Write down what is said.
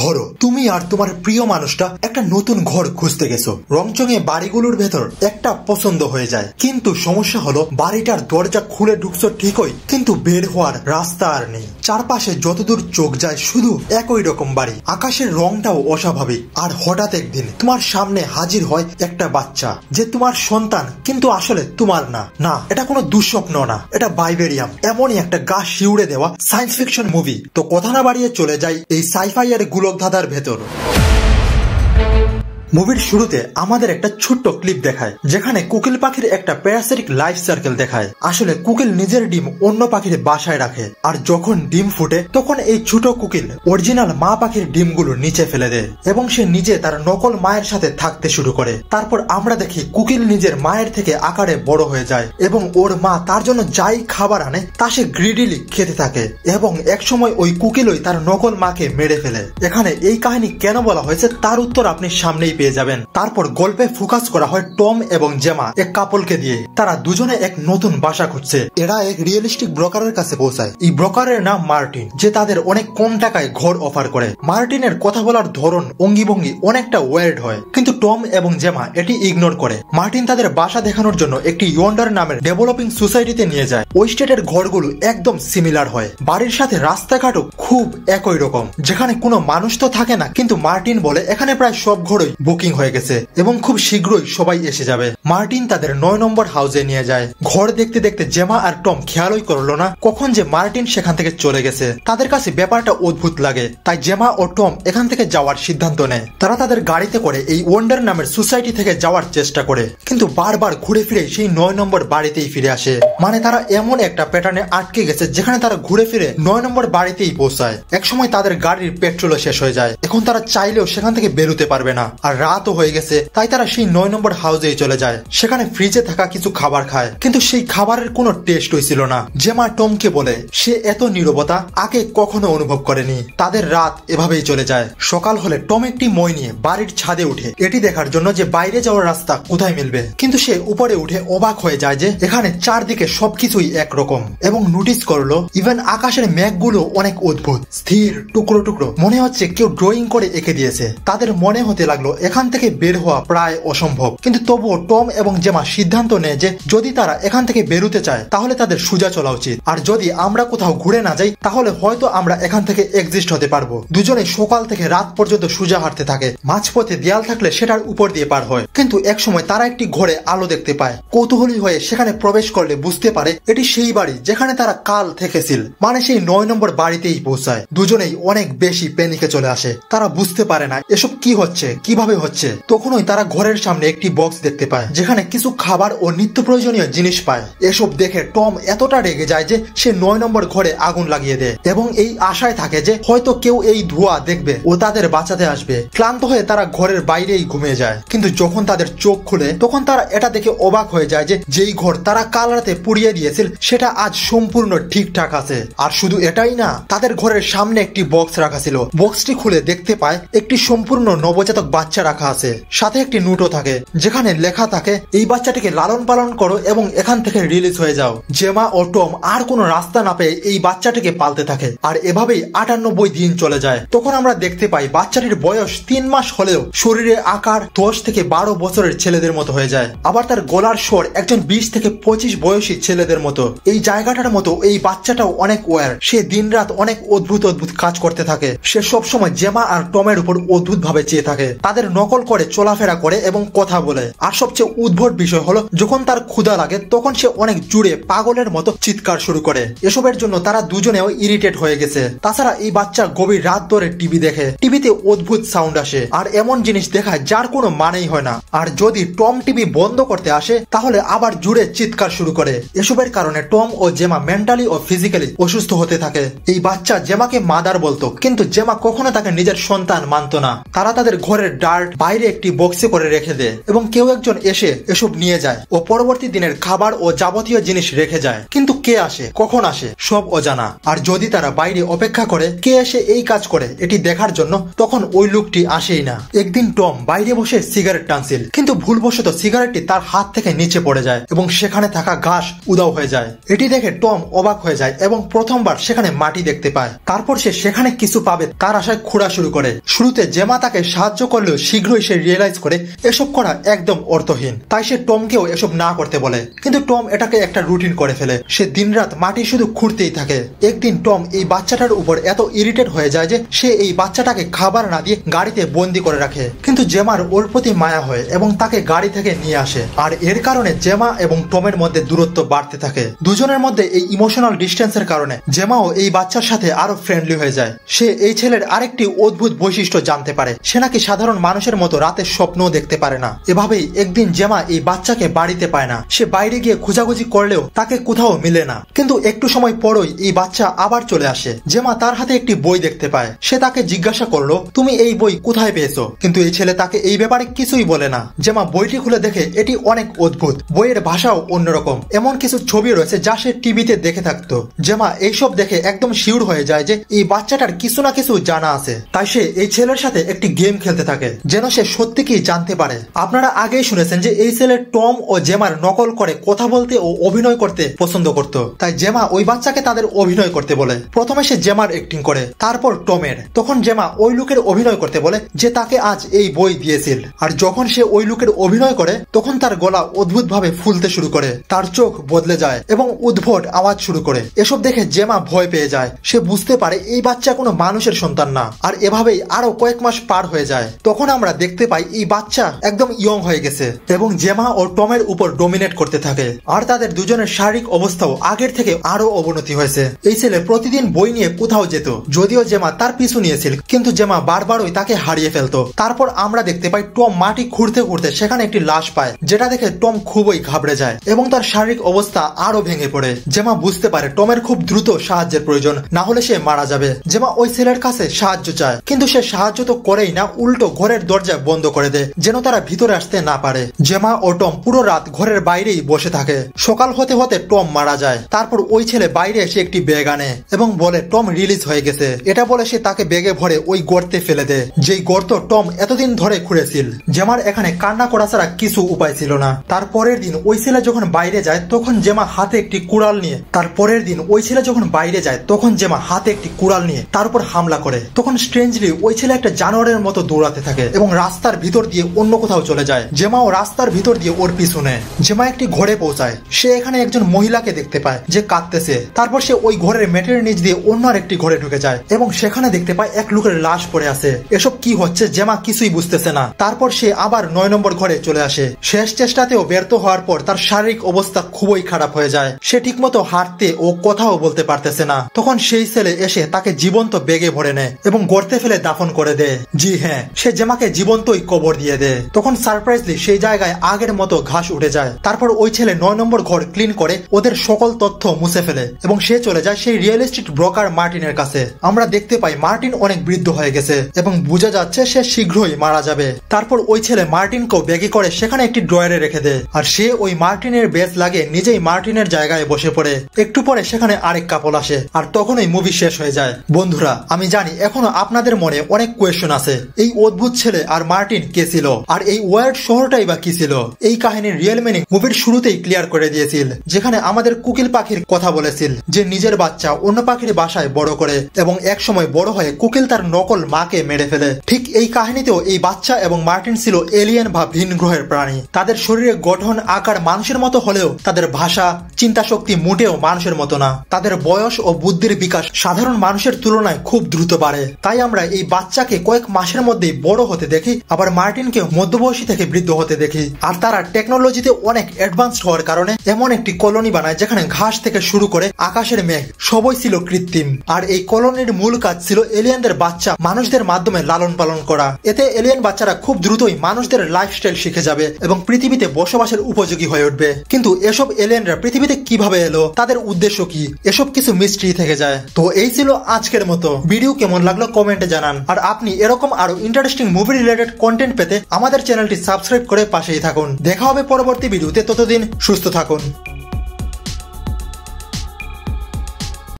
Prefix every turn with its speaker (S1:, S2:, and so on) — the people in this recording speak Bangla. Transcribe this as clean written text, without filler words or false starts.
S1: ধরো তুমি আর তোমার প্রিয় মানুষটা একটা নতুন ঘর খুঁজতে গেছো। রংচঙে বাড়িগুলোর ভেতর একটা পছন্দ হয়ে যায়, কিন্তু সমস্যা হলো বাড়িটার দরজা খুলে ঢুকছো ঠিকই, কিন্তু বের হওয়ার রাস্তা আর নেই। চারপাশে যতদূর চোখ যায় শুধু একই রকম বাড়ি, আকাশের রংটাও অস্বাভাবিক। আর হঠাৎ একদিন তোমার সামনে হাজির হয় একটা বাচ্চা, যে তোমার সন্তান কিন্তু আসলে তোমার না। না, এটা কোনো দুঃস্বপ্ন না, এটা ভাইবেরিয়াম। এমনই একটা গা শিউড়ে দেওয়া সায়েন্স ফিকশন মুভি। তো কথা না বাড়িয়ে চলে যাই এই সাইফাই এর গোলকধাঁধার ভেতর। মুভির শুরুতে আমাদের একটা ছোট্ট ক্লিপ দেখায়, যেখানে কোকিল পাখির একটা প্যারাসিটিক লাইফ সার্কেল দেখায়। আসলে কোকিল নিজের ডিম অন্য পাখির বাসায় রাখে, আর যখন ডিম ফুটে তখন এই ছোট কোকিল অরিজিনাল মা পাখির ডিমগুলো নিচে ফেলে দেয় এবং সে নিজে তার নকল মায়ের সাথে থাকতে শুরু করে। তারপর আমরা দেখি কোকিল নিজের মায়ের থেকে আকারে বড় হয়ে যায় এবং ওর মা তার জন্য যাই খাবার আনে তা সে গ্রিডিলি খেতে থাকে, এবং একসময় ওই কোকিলই তার নকল মাকে মেরে ফেলে। এখানে এই কাহিনী কেন বলা হয়েছে তার উত্তর আপনি সামনেই পেয়ে যাবেন। তারপর গল্পে ফোকাস করা হয় টম এবং জেমা এক কাপলকে দিয়ে। তারা দুজনে এক নতুন বাসা খুঁজছে। এরা এক রিয়েলিস্টিক ব্রোকারের কাছে পৌঁছায়। এই ব্রোকারের নাম মার্টিন, যে তাদের অনেক কম টাকায় ঘর অফার করে। মার্টিনের কথা বলার ধরন, অঙ্গিভঙ্গি অনেকটা ওয়ার্ড হয়, কিন্তু টম এবং জেমা এটি ইগনোর করে। মার্টিন তাদের বাসা দেখানোর জন্য একটি ইয়ন্ডার নামের ডেভেলপিং সোসাইটিতে নিয়ে যায়। ওই স্টেটের ঘরগুলো একদম সিমিলার হয়, বাড়ির সাথে রাস্তাঘাটও খুব একই রকম, যেখানে কোনো মানুষ তো থাকে না। কিন্তু মার্টিন বলে এখানে প্রায় সব ঘরই বুকিং হয়ে গেছে এবং খুব শীঘ্রই সবাই এসে যাবে। মার্টিন তাদের 9 নম্বর হাউসে নিয়ে যায়। ঘর দেখতে দেখতে জেমা আর টম খেয়ালই করলো না কখন যে মার্টিন সেখান থেকে চলে গেছে। তাদের কাছে ব্যাপারটা অদ্ভুত লাগে, তাই জেমা ও টম এখান থেকে যাওয়ার সিদ্ধান্ত নেয়। তারা তাদের গাড়িতে করে এই ওয়ান্ডার নামের সোসাইটি থেকে যাওয়ার চেষ্টা করে, কিন্তু বারবার ঘুরে ফিরে সেই 9 নম্বর বাড়িতেই ফিরে আসে। মানে তারা এমন একটা প্যাটার্নে আটকে গেছে যেখানে তারা ঘুরে ফিরে 9 নম্বর বাড়িতেই পৌঁছায়। একসময় তাদের গাড়ির পেট্রোলও শেষ হয়ে যায়। এখন তারা চাইলেও সেখান থেকে বেরোতে পারবে না, আর রাতও হয়ে গেছে। তাই তারা সেই 9 নম্বর হাউসেই চলে যায়। সেখানে ফ্রিজে থাকা কিছু খাবার খায়, কিন্তু সেই খাবারের কোনো টেস্ট হয়েছিল না। জেমা টমকে বলে সে এত নীরবতা আগে কখনো অনুভব করেনি। তাদের রাত এভাবেই চলে যায়। সকাল হলে টম একটি মই নিয়ে বাড়ির ছাদে উঠে এটি দেখার জন্য যে বাইরে যাওয়ার রাস্তা কোথায় মিলবে, কিন্তু সে উপরে উঠে অবাক হয়ে যায় যে এখানে চারদিকে সবকিছুই একরকম, এবং নোটিস করলো ইভেন আকাশের মেঘগুলো অনেক অদ্ভুত, স্থির, টুকরো টুকরো, মনে হচ্ছে কেউ ড্রয়িং করে এঁকে দিয়েছে। তাদের মনে হতে লাগলো এখান থেকে বের হওয়া প্রায় অসম্ভব, কিন্তু তবুও টম এবং জেমা সিদ্ধান্ত নেয় যে যদি তারা এখান থেকে বেরোতে চায় তাহলে তাদের সোজা চলা উচিত, আর যদি আমরা কোথাও ঘুরে না যাই তাহলে হয়তো আমরা এখান থেকে এক্সিস্ট হতে পারবো। দুজনে সকাল থেকে রাত পর্যন্ত সোজা হাঁটতে থাকে। মাঝপথে দেয়াল থাকলে সেটার উপর দিয়ে পার হয়, কিন্তু একসময় তারা একটি ঘরে আলো দেখতে পায়। কৌতূহলী হয়ে সেখানে প্রবেশ করলে বুঝতে পারে এটি সেই বাড়ি যেখানে তারা কাল থেকেছিল, মানে সেই 9 নম্বর বাড়িতেই পৌঁছায়। দুজনেই অনেক বেশি প্যানিকে চলে আসে। তারা বুঝতে পারে না এসব কি হচ্ছে, কিভাবে হচ্ছে। তখনই তারা ঘরের সামনে একটি বক্স দেখতে পায়, যেখানে কিছু খাবার ও নিত্য প্রয়োজনীয় জিনিস পায়। এসব দেখে টম এতটা রেগে যায় যে সে 9 নম্বর ঘরে আগুন লাগিয়ে দেয়, এবং এই আশায় থাকে যে হয়তো কেউ এই ধোঁয়া দেখবে ও তাদের বাঁচাতে আসবে। ক্লান্ত হয়ে তারা ঘরের বাইরেই ঘুমিয়ে যায়, কিন্তু যখন তাদের চোখ খুলে তখন তারা এটা দেখে অবাক হয়ে যায় যে যেই ঘর তারা কাল রাতে পুড়িয়ে দিয়েছিল সেটা আজ সম্পূর্ণ ঠিকঠাক আছে। আর শুধু এটাই না, তাদের ঘরের সামনে একটি বক্স রাখা ছিল। বক্সটি খুলে দেখতে পায় একটি সম্পূর্ণ নবজাতক বাচ্চা রাখা আছে, সাথে একটি নোটও থাকে যেখানে লেখা থাকে এই বাচ্চাটিকে লালন পালন করো এবং এখান থেকে রিলিজ হয়ে যাও। জেমা ও টম আর কোনো রাস্তা না পেয়ে এই বাচ্চাটিকে পালতে থাকে, আর এভাবেই 98 দিন চলে যায়। তখন আমরা দেখতে পাই বাচ্চাটির বয়স 3 মাস হলেও শরীরের আকার 10 থেকে 12 বছরের ছেলেদের মতো হয়ে যায়। আবার তার গলার স্বর একজন 20 থেকে 25 বয়সী ছেলেদের মতো। এই জায়গাটার মতো এই বাচ্চাটাও অনেক ওয়ার। সে দিনরাত অনেক অদ্ভুত অদ্ভুত কাজ করতে থাকে। সে সবসময় জেমা আর টমের উপর অদ্ভুত ভাবে চেয়ে থাকে, তাদের নকল করে চলাফেরা করে এবং কথা বলে। আর সবচেয়ে উদ্ভট বিষয় হলো যখন তার ক্ষুধা লাগে তখন সে অনেক জুড়ে পাগলের মতো চিৎকার শুরু করে। এসবের জন্য তারা দুজনেও ইরিটেট হয়ে গেছে। তাছাড়া এই বাচ্চা গভীর রাত ধরে টিভি দেখে। টিভিতে অদ্ভুত সাউন্ড আসে আর এমন জিনিস দেখায় যার কোনো মানেই হয় না। আর যদি টম টিভি বন্ধ করতে আসে তাহলে আবার জুড়ে চিৎকার শুরু করে। এসবের কারণে টম ও জেমা মেন্টালি ও ফিজিক্যালি অসুস্থ হতে থাকে। এই বাচ্চা জেমাকে মাদার বলতো, কিন্তু জেমা কখনো তাকে নিজের সন্তান মানত না। তারা তাদের ঘরের ডার্ট বাইরে একটি বক্সে করে রেখে দেয় এবং কেউ একজন এসে এসব নিয়ে যায় ও পরবর্তী দিনের খাবার ও যাবতীয় জিনিস রেখে যায়। কিন্তু কে আসে, কখন আসে, সব অজানা। আর যদি তারা বাইরে অপেক্ষা করে কে এসে এই কাজ করে এটি দেখার জন্য, তখন ওই লোকটি আসেই না। একদিন টম বাইরে বাইরে বসে সিগারেট টানছিল, কিন্তু ভুলবশত সিগারেটটি তার হাত থেকে নিচে পড়ে যায় এবং সেখানে থাকা ঘাস উধাও হয়ে যায়। এটি দেখে টম অবাক হয়ে যায় এবং প্রথমবার সেখানে মাটি দেখতে পায়। তারপর সে সেখানে কিছু পাবে তার আশায় খোঁড়া শুরু করে। শুরুতে জেমা তাকে সাহায্য করলেও শীঘ্রই সে রিয়েলাইজ করে এসব করা একদম অর্থহীন, তাই সে টমকেও এসব না করতে বলে। কিন্তু টম এটাকে একটা রুটিন করে ফেলে। সে দিনরাত মাটি শুধু খুঁড়তেই থাকে। একদিন টম এই বাচ্চাটার উপর এত ইরিটেট হয়ে যায় যে সে এই বাচ্চাটাকে খাবার না দিয়ে গাড়িতে বন্দি করে রাখে। কিন্তু জেমার ওর প্রতি মায়া হয় এবং তাকে গাড়ি থেকে নিয়ে আসে। আর এর কারণে জেমা এবং টমের মধ্যে দূরত্ব বাড়তে থাকে। দুজনের মধ্যে এই ইমোশনাল ডিস্টেন্সের কারণে জেমাও এই বাচ্চার সাথে আরো ফ্রেন্ডলি হয়ে যায়। সে এই ছেলের আরেকটি অদ্ভুত বৈশিষ্ট্য জানতে পারে, সে নাকি সাধারণ মানুষের মতো রাতে স্বপ্নও দেখতে পারে না। এভাবেই একদিন জেমা এই বাচ্চাকে বাড়িতে পায় না। সে বাইরে গিয়ে খোঁজাখুঁজি করলেও তাকে কোথাও মিলে না। কিন্তু একটু সময় পরই এই বাচ্চা আবার চলে আসে। জেমা তার হাতে একটি বই দেখতে পায়। সে তাকে জিজ্ঞাসা করলো, তুমি এই বই কোথায় পেয়েছো? কিন্তু এই ছেলে তাকে এই ব্যাপারে কিছুই বলে না। জেমা বইটি খুলে দেখে এটি অনেক অদ্ভুত। বইয়ের ভাষাও অন্যরকম। এমন কিছু ছবি রয়েছে যা সে টিভিতে দেখে থাকতো। জেমা এইসব দেখে একদম শিওর হয়ে যায় যে এই বাচ্চাটার কিছু না কিছু জানা আছে। তাই সে এই ছেলের সাথে একটি গেম খেলতে থাকে যেন সে সত্যি কি জানতে পারে। আপনারা আগেই শুনেছেন যে এই ছেলে টম ও জেমার নকল করে কথা বলতে ও অভিনয় করতে পছন্দ করত। তাই জেমা ওই বাচ্চাকে তাদের অভিনয় করতে বলে। প্রথমে সে জেমার অ্যাক্টিং করে, তারপর টমের। তখন জেমা ওই লোকের অভিনয় করতে বলে যে তাকে আজ এই বই দিয়েছিল। আর যখন সে ওই লোকের অভিনয় করে তখন তার গলা অদ্ভুত ভাবে ফুলতে শুরু করে, তার চোখ বদলে যায় এবং উদ্ভট আওয়াজ শুরু করে। এসব দেখে জেমা ভয় পেয়ে যায়। সে বুঝতে পারে এই বাচ্চা কোনো মানুষের সন্তান না। আর এভাবেই আরো কয়েক মাস পার হয়ে যায়। তখন আমরা দেখতে পাই এই বাচ্চা একদম ইয়ং হয়ে গেছে এবং জেমা ও টমের উপর ডোমিনেট করতে থাকে। আর তাদের দুজনের শারীরিক অবস্থাও আগের থেকে আরো অবনতি হয়েছে। এই ছেলে প্রতিদিন বই নিয়ে কোথাও যেত, যদিও জেমা তার পিছু নিয়েছিল, কিন্তু জেমা বারবারই তাকে হারিয়ে ফেলতো। তারপর আমরা দেখতে পাই টম মাটি খুঁড়তে খুঁড়তে সেখানে একটি লাশ পায়, যেটা দেখে টম খুবই ঘাবড়ে যায় এবং তার শারীরিক অবস্থা আরো ভেঙে পড়ে। জেমা বুঝতে পারে টমের খুব দ্রুত সাহায্যের প্রয়োজন, না হলে সে মারা যাবে। জেমা ওই ছেলের কাছে সাহায্য চায়, কিন্তু সে সাহায্য তো করেই না, উল্টো ঘরের দরজা বন্ধ করে দেয় যেন তারা ভিতরে আসতে না পারে। জেমা ও টম পুরো রাত ঘরের বাইরেই বসে থাকে। সকাল হতে হতে টম মারা যায়। তারপর ওই ছেলে বাইরে এসে একটি ব্যাগ আনে এবং বলে টম রিলিজ হয়ে গেছে। এটা বলে সে তাকে ব্যাগে ভরে ওই গর্তে ফেলে দেয়, যেই গর্ত টম এতদিন ধরে খুঁড়েছিল। জেমার এখানে কান্না করা ছাড়া কিছু উপায় ছিল না। তারপরের দিন ওই ছেলে যখন বাইরে যায় তখন জেমা হাতে একটি কুড়াল নিয়ে তার উপর হামলা করে। তখন স্ট্রেঞ্জলি ওই ছেলে একটা জানোয়ারের মতো দৌড়াতে থাকে এবং রাস্তার ভিতর দিয়ে অন্য কোথাও চলে যায়। জেমাও রাস্তার ভিতর দিয়ে ওর পিছনে। জেমা একটি ঘরে পৌঁছায়। সে এখানে একজন মহিলাকে দেখতে পায় যে কাঁদতেছে। তারপর সে ওই ঘরের মেটের নিচ দিয়ে অন্য আরেকটি ঘরে ঢুকে যায় এবং সেখানে দেখতে পায় এক লোকের লাশ পড়ে আছে। এসব কি হচ্ছে জেমা কিছুই বুঝতেছে না। তারপর সে আবার 9 নম্বর ঘরে চলে আসে। শেষ চেষ্টাতেও ব্যর্থ হওয়ার পর তার শারীরিক অবস্থা খুবই খারাপ হয়ে যায়। সে ঠিকমতো হাঁটতে ও কথাও বলতে পারতেছে না। তখন সেই ছেলে এসে তাকে জীবন্ত বেগে ভরে নেয় এবং গর্তে ফেলে দাফন করে দেয়। জি হ্যাঁ, সে জেমাকে জীবন্তই কবর দিয়ে দেয়। তখন সারপ্রাইজলি সেই জায়গায় আগের মতো ঘাস উঠে যায়। তারপর ওই ছেলে 9 নম্বর ঘর ক্লিন করে ওদের সকল তথ্য মুছে ফেলে এবং সে চলে যায় সেই রিয়েল এস্টেট ব্রোকার মার্টিনের কাছে। আমরা দেখতে পাই মার্টিন অনেক বৃদ্ধ হয়ে গেছে এবং বোঝা যাচ্ছে সে শীঘ্রই মারা যাবে। তারপর ওই ছেলে মার্টিনকেও ব্যাগে করে সেখানে একটি ড্রয়ারে রেখে দেয় আর সে ওই মার্টিনের বেজ লাগে নিজেই মার্টিনের জায়গায় বসে পড়ে। একটু পরে সেখানে আরেক কাপল আসে আর তখনই মুভি শেষ হয়ে যায়। বন্ধুরা, আমি জানি এখনো আপনাদের মনে অনেক কোয়েশ্চন আছে, এই অদ্ভুত ছেলে আর মার্টিন কে ছিল, আর এই ওয়ার্ড শহরটাই বা কি ছিল। এই কাহিনীর রিয়েল মিনিং মুভির শুরুতেই ক্লিয়ার করে দিয়েছিল, যেখানে আমাদের কুকিল পাখির কথা বলেছিল যে নিজের বাচ্চা অন্য পাখির বাসায় বড় করে এবং এক সময় বড় হয়ে কুকিল তার নকল মাকে মেরে ফেলে। ঠিক এই কাহিনীতেও এই বাচ্চা এবং মার্টিন ছিল এলিয়েন বা ভিন গ্রহের প্রাণী। তাদের শরীরের গঠন আকার মানুষের মতো হলেও তাদের ভাষা চিন্তা শক্তি মোটেও মানুষের মতো না। তাদের বয়স ও বুদ্ধির বিকাশ সাধারণ মানুষের তুলনায় খুব দ্রুত বাড়ে। তাই আমরা এই বাচ্চাকে কয়েক মাসের মধ্যেই বড় হতে দেখি, আবার মার্টিনকে মধ্যবয়সী থেকে বৃদ্ধ হতে দেখি। আর তারা টেকনোলজিতে অনেক অ্যাডভান্সড হওয়ার কারণে এমন একটি কলোনি বানায় যেখানে ঘাস থেকে শুরু করে আকাশের মেঘ সবই ছিল কৃত্রিম। আর এই কলোনির মূল কাজ ছিল এলিয়েনদের বাচ্চা মানুষদের মাধ্যমে লালন পালন করা। এতে এলিয়েন বাচ্চারা খুব দ্রুতই মানুষদের লাইফস্টাইল শিখে যাবে এবং পৃথিবীতে বসবাসের উপযোগী হয়ে উঠবে। কিন্তু এসব এলিয়েনরা পৃথিবীতে কিভাবে এলো, তাদের উদ্দেশ্য কি, এসব কিছু মিস্ট্রি থেকে যায়। তো এই ছিল আজকের মতো ভিডিও। কেমন লাগলো কমেন্টে জানান। আর আপনি এরকম আরো ইন্টারেস্টিং মুভি রিলেটেড কন্টেন্ট পেতে আমাদের চ্যানেলটি সাবস্ক্রাইব করে পাশেই থাকুন। দেখা হবে পরবর্তী ভিডিওতে, ততদিন সুস্থ থাকুন।